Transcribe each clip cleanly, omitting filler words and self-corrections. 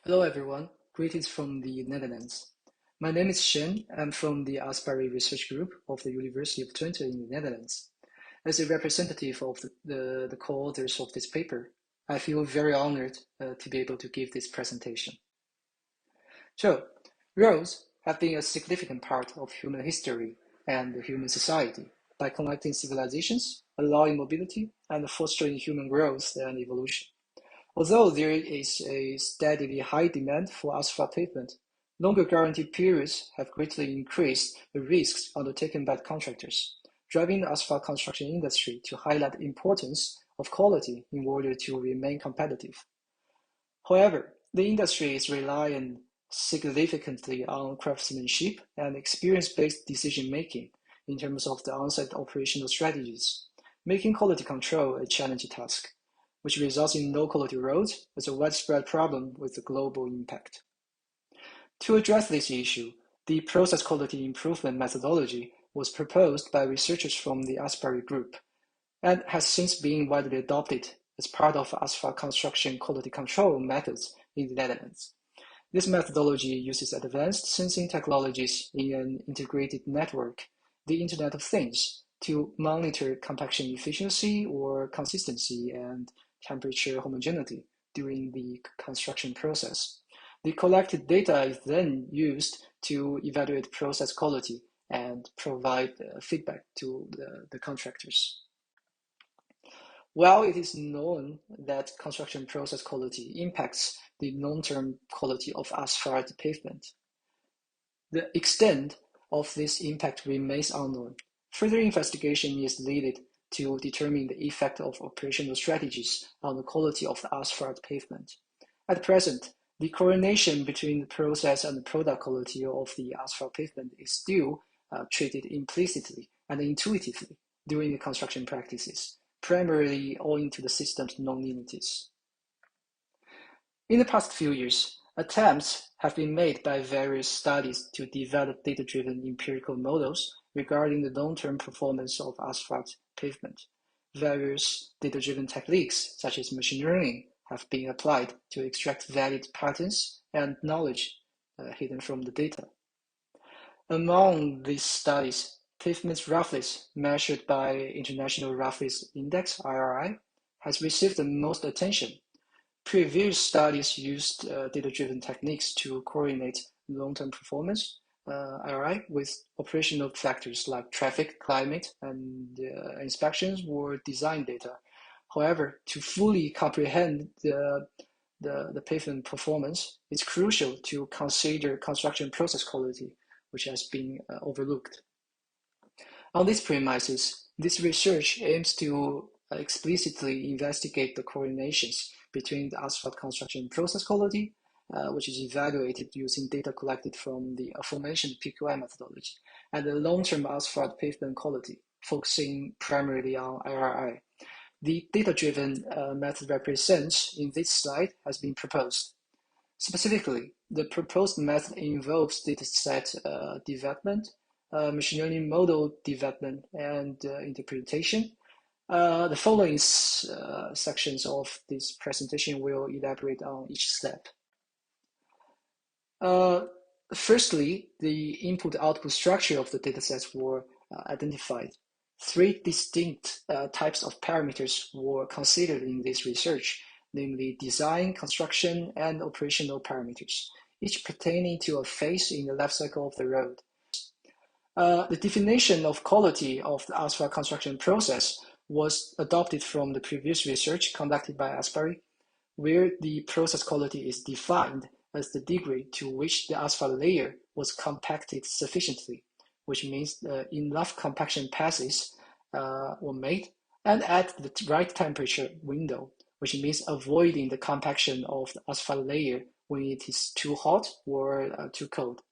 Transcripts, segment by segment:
Hello everyone, greetings from the Netherlands. My name is Shen. I'm from the ASPARI research group of the University of Twente in the Netherlands. As a representative of the co-authors of this paper, I feel very honored to be able to give this presentation. So, roads have been a significant part of human history and human society by connecting civilizations, allowing mobility, and fostering human growth and evolution. Although there is a steadily high demand for asphalt pavement, longer guarantee periods have greatly increased the risks undertaken by contractors, driving the asphalt construction industry to highlight the importance of quality in order to remain competitive. However, the industry is relying significantly on craftsmanship and experience-based decision-making in terms of the on-site operational strategies, making quality control a challenging task, which results in low-quality roads as a widespread problem with a global impact. To address this issue, the process quality improvement methodology was proposed by researchers from the ASPARI group and has since been widely adopted as part of asphalt construction quality control methods in the Netherlands. This methodology uses advanced sensing technologies in an integrated network, the Internet of Things, to monitor compaction efficiency or consistency and temperature homogeneity during the construction process. The collected data is then used to evaluate process quality and provide feedback to the contractors. While it is known that construction process quality impacts the long-term quality of asphalt pavement, the extent of this impact remains unknown. Further investigation is needed to determine the effect of operational strategies on the quality of the asphalt pavement. At present, the correlation between the process and the product quality of the asphalt pavement is still treated implicitly and intuitively during the construction practices, primarily owing to the system's nonlinearities. In the past few years, attempts have been made by various studies to develop data-driven empirical models regarding the long-term performance of asphalt pavement. Various data-driven techniques, such as machine learning, have been applied to extract valid patterns and knowledge hidden from the data. Among these studies, pavement roughness, measured by International Roughness Index (IRI), has received the most attention. Previous studies used data-driven techniques to coordinate long-term performance (IRI) with operational factors like traffic, climate, and inspections or design data. However, to fully comprehend the pavement performance, it's crucial to consider construction process quality, which has been overlooked. On these premises, this research aims to explicitly investigate the correlations between the asphalt construction process quality, which is evaluated using data collected from the aforementioned PQI methodology, and the long-term asphalt pavement quality, focusing primarily on IRI. The data-driven method represented in this slide has been proposed. Specifically, the proposed method involves dataset development, machine learning model development, and interpretation. The following sections of this presentation will elaborate on each step. Firstly, the input-output structure of the datasets were identified. Three distinct types of parameters were considered in this research, namely design, construction, and operational parameters, each pertaining to a phase in the life cycle of the road. The definition of quality of the asphalt construction process was adopted from the previous research conducted by ASPARI, where the process quality is defined as the degree to which the asphalt layer was compacted sufficiently, which means enough compaction passes were made, and at the right temperature window, which means avoiding the compaction of the asphalt layer when it is too hot or too cold.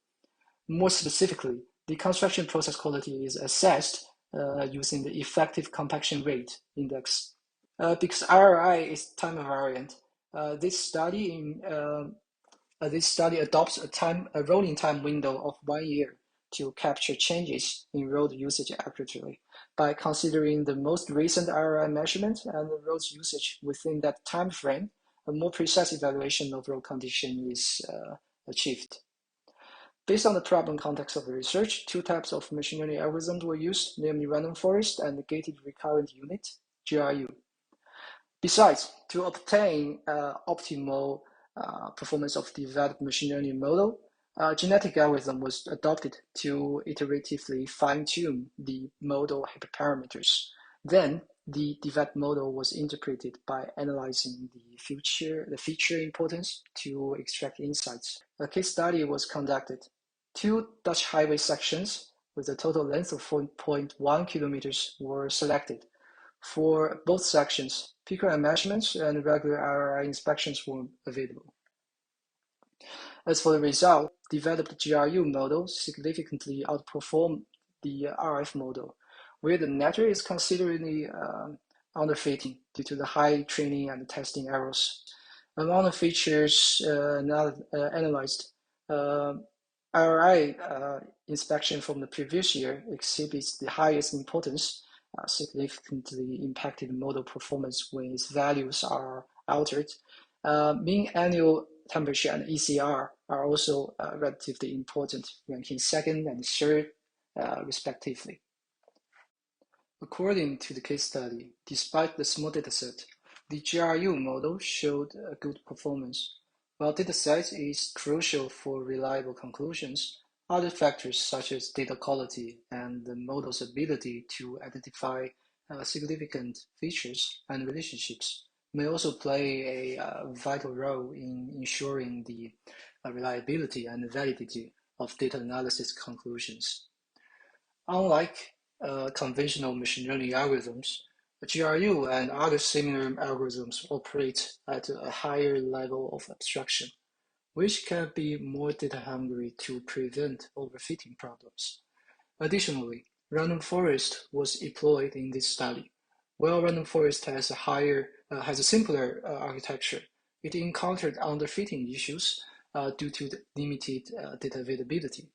More specifically, the construction process quality is assessed using the effective compaction rate index. Because RRI is time invariant, this study adopts a rolling time window of 1 year to capture changes in road usage accurately by considering the most recent RRI measurement and the roads usage within that time frame a more precise evaluation of road condition is achieved. Based on the problem context of the research, two types of machine learning algorithms were used, namely random forest and the gated recurrent unit, GRU. Besides, to obtain optimal performance of the developed machine learning model, a genetic algorithm was adopted to iteratively fine-tune the model hyperparameters. Then, the developed model was interpreted by analyzing the feature importance to extract insights. A case study was conducted. Two Dutch highway sections with a total length of 4.1 kilometers were selected. For both sections, peak measurements and regular RRI inspections were available. As for the result, developed GRU model significantly outperformed the RF model, where the network is considerably underfitting due to the high training and testing errors. Among the features analyzed, RI inspection from the previous year exhibits the highest importance, significantly impacted model performance when its values are altered. Mean annual temperature and ECR are also relatively important, ranking second and third, respectively. According to the case study, despite the small dataset, the GRU model showed a good performance. While dataset is crucial for reliable conclusions, other factors such as data quality and the model's ability to identify significant features and relationships may also play a vital role in ensuring the reliability and validity of data analysis conclusions. Unlike conventional machine learning algorithms, GRU and other similar algorithms operate at a higher level of abstraction, which can be more data-hungry to prevent overfitting problems. Additionally, random forest was employed in this study. While random forest has a simpler architecture, it encountered underfitting issues due to the limited data availability.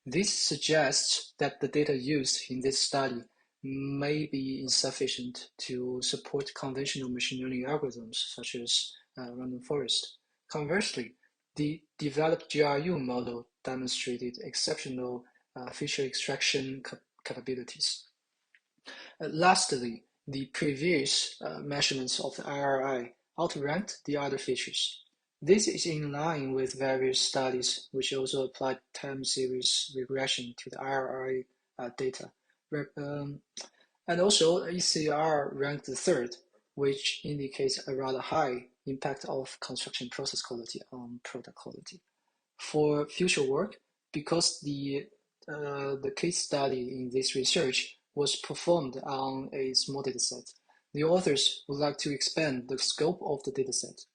This suggests that the data used in this study may be insufficient to support conventional machine learning algorithms such as random forest. Conversely, the developed GRU model demonstrated exceptional feature extraction capabilities. Lastly, the previous measurements of the RRI outranked the other features. This is in line with various studies which also applied time series regression to the RRI data. And also, ECR ranked third, which indicates a rather high impact of construction process quality on product quality. For future work, because the case study in this research was performed on a small dataset, the authors would like to expand the scope of the dataset.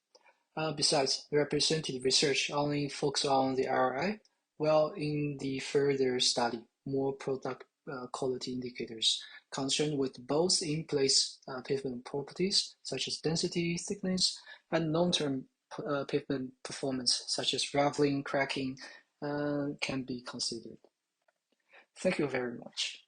Besides, the represented research only focused on the RI, while in the further study, more product quality indicators concerned with both in-place pavement properties, such as density, thickness, and long-term pavement performance, such as raveling, cracking, can be considered. Thank you very much.